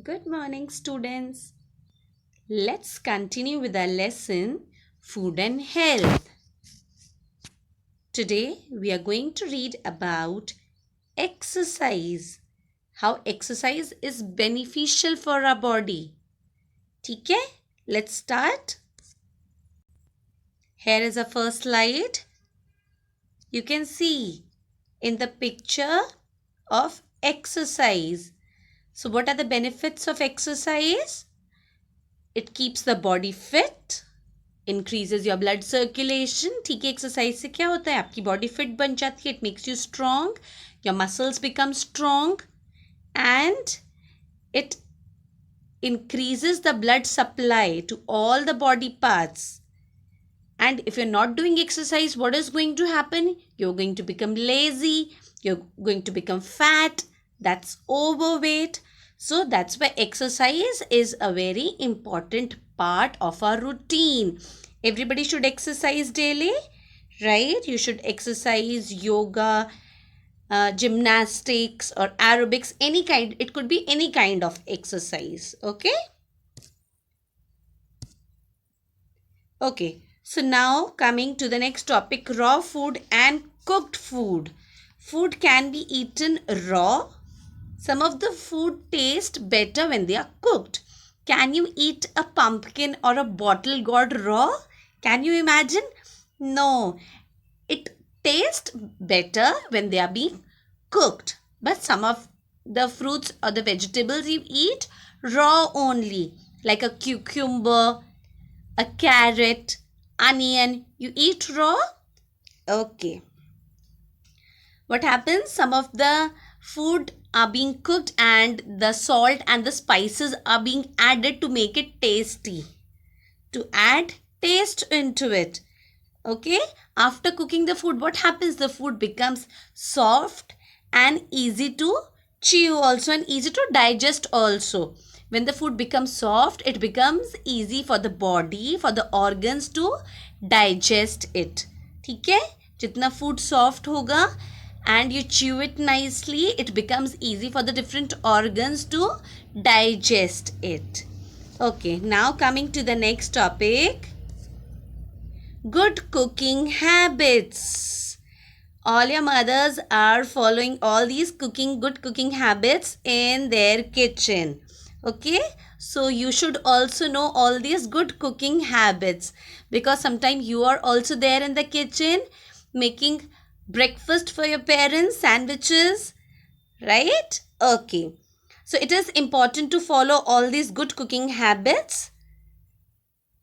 Good morning, students. Let's continue with our lesson Food and Health. Today, we are going to read about exercise. How exercise is beneficial for our body. ठीक है? Let's start. Here is our first slide. You can see in the picture of exercise. So, what are the benefits of exercise? It keeps the body fit. Increases your blood circulation. ठीक है, exercise से क्या होता है, आपकी body fit बन जाती है. It makes you strong, your muscles become strong and it increases the blood supply to all the body parts. And if you're not doing exercise, what is going to happen? You're going to become lazy, you're going to become fat, that's overweight. So that's why exercise is a very important part of our routine. Everybody should exercise daily, right? You should exercise, yoga, gymnastics or aerobics, any kind. It could be any kind of exercise. Okay, so now coming to the next topic, raw food and cooked food. Food can be eaten raw. Some of the food taste better when they are cooked. Can you eat a pumpkin or a bottle gourd raw? Can you imagine? No. It tastes better when they are being cooked. But some of the fruits or the vegetables you eat raw only, like a cucumber, a carrot, onion, you eat raw? Okay. What happens? Some of the food are being cooked and the salt and the spices are being added to make it tasty. To add taste into it. Okay. After cooking the food, what happens? The food becomes soft and easy to chew also and easy to digest also. When the food becomes soft, it becomes easy for the body, for the organs to digest it. ठीक है? जितना food soft होगा and you chew it nicely, it becomes easy for the different organs to digest it. Okay, now coming to the next topic. Good cooking habits. All your mothers are following all these good cooking habits in their kitchen. Okay, so you should also know all these good cooking habits, because sometimes you are also there in the kitchen making breakfast for your parents, sandwiches, right? Okay, so it is important to follow all these good cooking habits.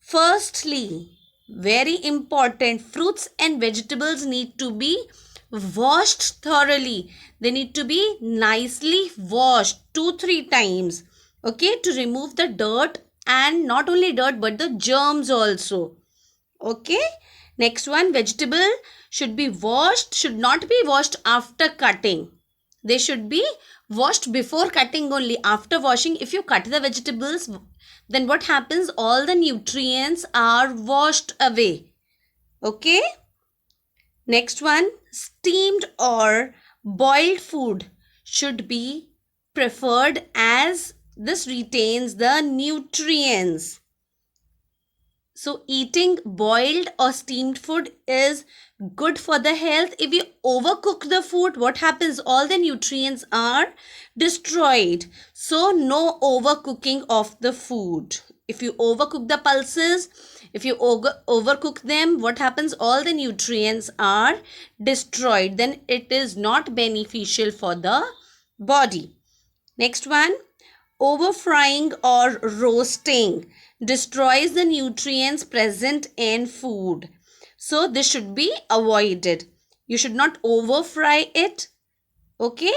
Firstly, very important, fruits and vegetables need to be washed thoroughly. They need to be nicely washed 2-3 times, okay, to remove the dirt, and not only dirt but the germs also. Okay, next one, vegetable should be washed, should not be washed after cutting. They should be washed before cutting only. After washing, if you cut the vegetables, then what happens? All the nutrients are washed away. Okay. Next one, steamed or boiled food should be preferred as this retains the nutrients. So eating boiled or steamed food is good for the health. If you overcook the food, what happens? All the nutrients are destroyed. So no overcooking of the food. If you overcook the pulses, if you overcook them, what happens? All the nutrients are destroyed. Then it is not beneficial for the body. Next one, over frying or roasting destroys the nutrients present in food. So this should be avoided. You should not over fry it. Okay.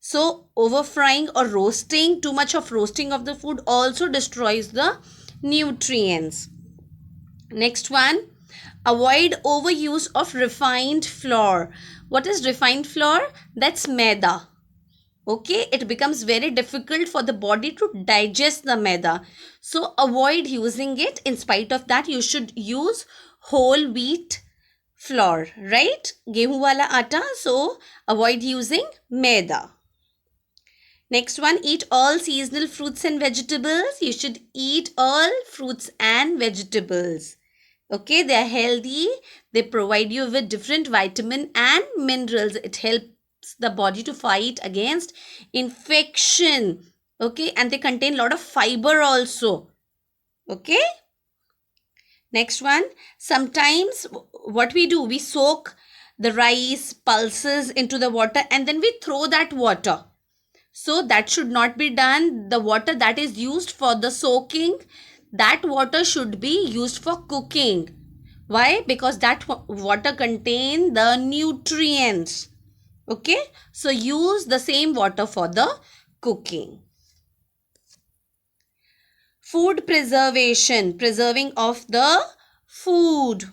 So over frying or roasting, too much of roasting of the food also destroys the nutrients. Next one, avoid overuse of refined flour. What is refined flour? That's maida. Okay, it becomes very difficult for the body to digest the maida. So avoid using it. In spite of that, you should use whole wheat flour, right? Gehu wala atta. So avoid using maida. Next one, eat all seasonal fruits and vegetables. You should eat all fruits and vegetables. Okay, they are healthy. They provide you with different vitamin and minerals. It helps the body to fight against infection. Okay, and they contain a lot of fiber also. Okay. Next one, sometimes what we do, we soak the rice pulses into the water and then we throw that water. So that should not be done. The water that is used for the soaking, that water should be used for cooking. Why? Because that water contain the nutrients. Okay, so use the same water for the cooking. Food preservation, preserving of the food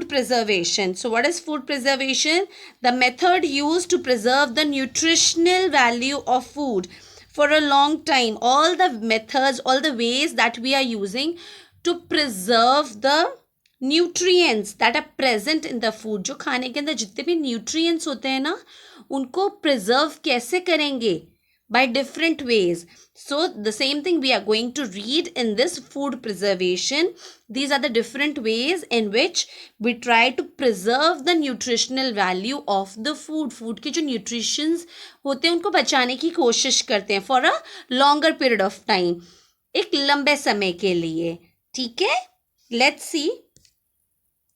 preservation. So what is food preservation? The method used to preserve the nutritional value of food for a long time. All the methods, all the ways that we are using to preserve the nutrients that are present in the food. जो खाने के अंदर जितने भी nutrients होते हैं ना, उनको preserve कैसे करेंगे? By different ways. So the same thing we are going to read in this food preservation. These are the different ways in which we try to preserve the nutritional value of the food. Food के जो nutritions होते हैं उनको बचाने की कोशिश करते हैं for a longer period of time. एक लंबे समय के लिए. ठीक है? Let's see.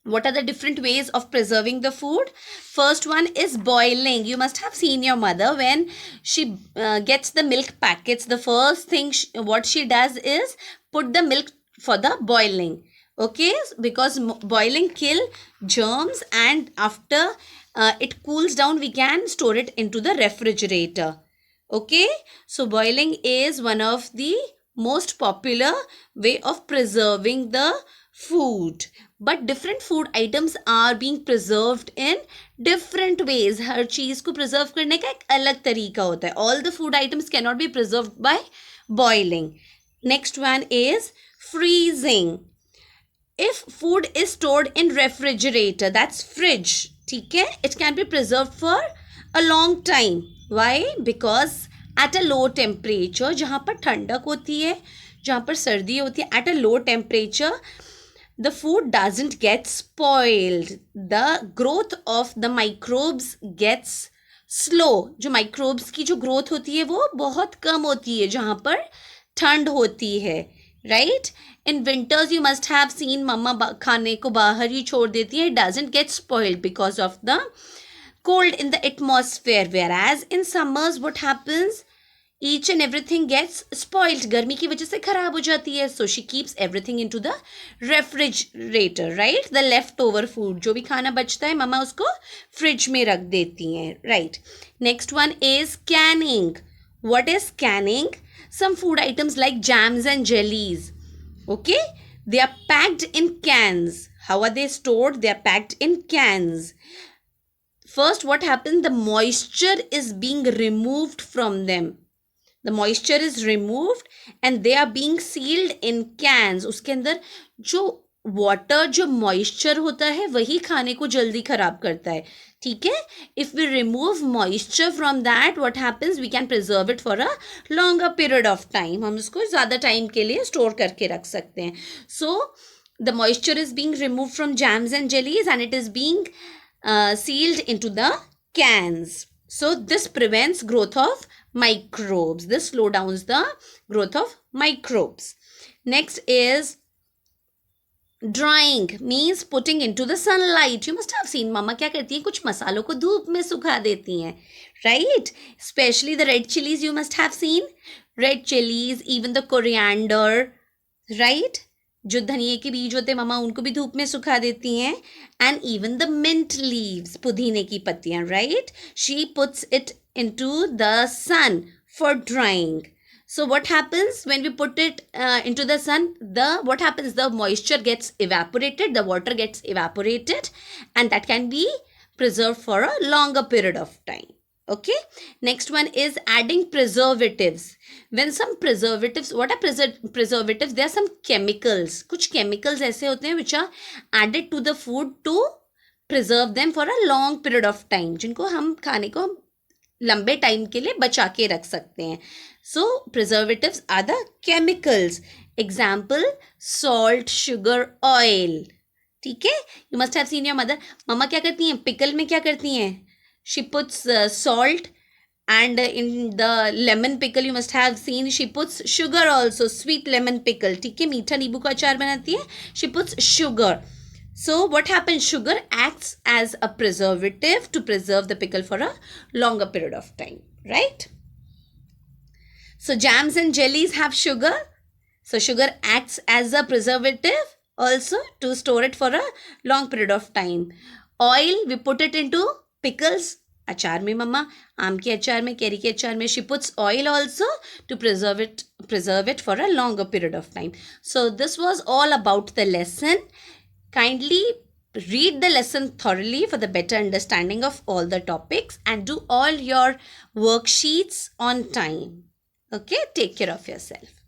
What are the different ways of preserving the food? First one is boiling. You must have seen your mother when she gets the milk packets. The first thing what she does is put the milk for the boiling. Okay, because boiling kill germs and after it cools down, we can store it into the refrigerator. Okay, so boiling is one of the most popular way of preserving the food. But different food items are being preserved in different ways. हर चीज को preserve करने का एक अलग तरीका होता है. All the food items cannot be preserved by boiling. Next one is freezing. If food is stored in refrigerator, that's fridge, ठीक है, it can be preserved for a long time. Why? Because at a low temperature, जहाँ पर ठंडक होती है, जहाँ पर सर्दी होती है, at a low temperature, the food doesn't get spoiled. The growth of the microbes gets slow. जो microbes की जो growth होती है वो बहुत कम होती है जहाँ पर ठंड होती है. Right? In winters you must have seen मम्मा खाने को बाहर ही छोड़ देती है. It doesn't get spoiled because of the cold in the atmosphere. Whereas in summers what happens? Each and everything gets spoiled. गर्मी की वजह से खराब हो जाती है. So she keeps everything into the refrigerator, right? The leftover food, जो भी खाना बचता है मम्मा उसको फ्रिज में रख देती हैं, right? Next one is canning. What is canning? Some food items like jams and jellies. Okay, they are packed in cans. How are they stored? They are packed in cans. First, what happens? The moisture is being removed from them. The moisture is removed and they are being sealed in cans. उसके अंदर जो water, जो moisture होता है वही खाने को जल्दी खराब करता है. ठीक है? If we remove moisture from that, what happens? We can preserve it for a longer period of time. हम उसको ज़्यादा time के लिए store करके रख सकते हैं. So the moisture is being removed from jams and jellies and it is being sealed into the cans. So this prevents growth of microbes. This slows down the growth of microbes. Next is drying, means putting into the sunlight. You must have seen mama क्या करती हैं, कुछ मसालों को धूप में सुखा देती हैं, right? Especially the red chilies you must have seen. Red chilies, even the coriander, right? जो धनिए के बीज होते हैं मम्मा उनको भी धूप में सुखा देती हैं. And even the mint leaves, पुदीने की पत्तियां, right? She puts it into the sun for drying. So what happens when we put it into the sun? What happens? The moisture gets evaporated, the water gets evaporated, and that can be preserved for a longer period of time. Okay. Next one is adding preservatives. When some preservatives, what are preservatives? There are some chemicals. कुछ chemicals ऐसे होते हैं which are added to the food to preserve them for a long period of time. जिनको हम खाने को लंबे time के लिए बचा के रख सकते हैं. So preservatives are the chemicals. Example salt, sugar, oil. ठीक है, you must have seen your mother. मम्मा क्या करती हैं पिकल में, क्या करती हैं? She puts salt, and in the lemon pickle you must have seen she puts sugar also. Sweet lemon pickle, ठीक है, मीठा नींबू का अचार बनाती है, she puts sugar. So what happens? Sugar acts as a preservative to preserve the pickle for a longer period of time, right? So jams and jellies have sugar. So sugar acts as a preservative also to store it for a long period of time. Oil, we put it into pickles. अचार में मम्मा, आम के अचार में, carry के अचार में, she puts oil also to preserve it for a longer period of time. So this was all about the lesson. Kindly read the lesson thoroughly for the better understanding of all the topics and do all your worksheets on time. Okay, take care of yourself.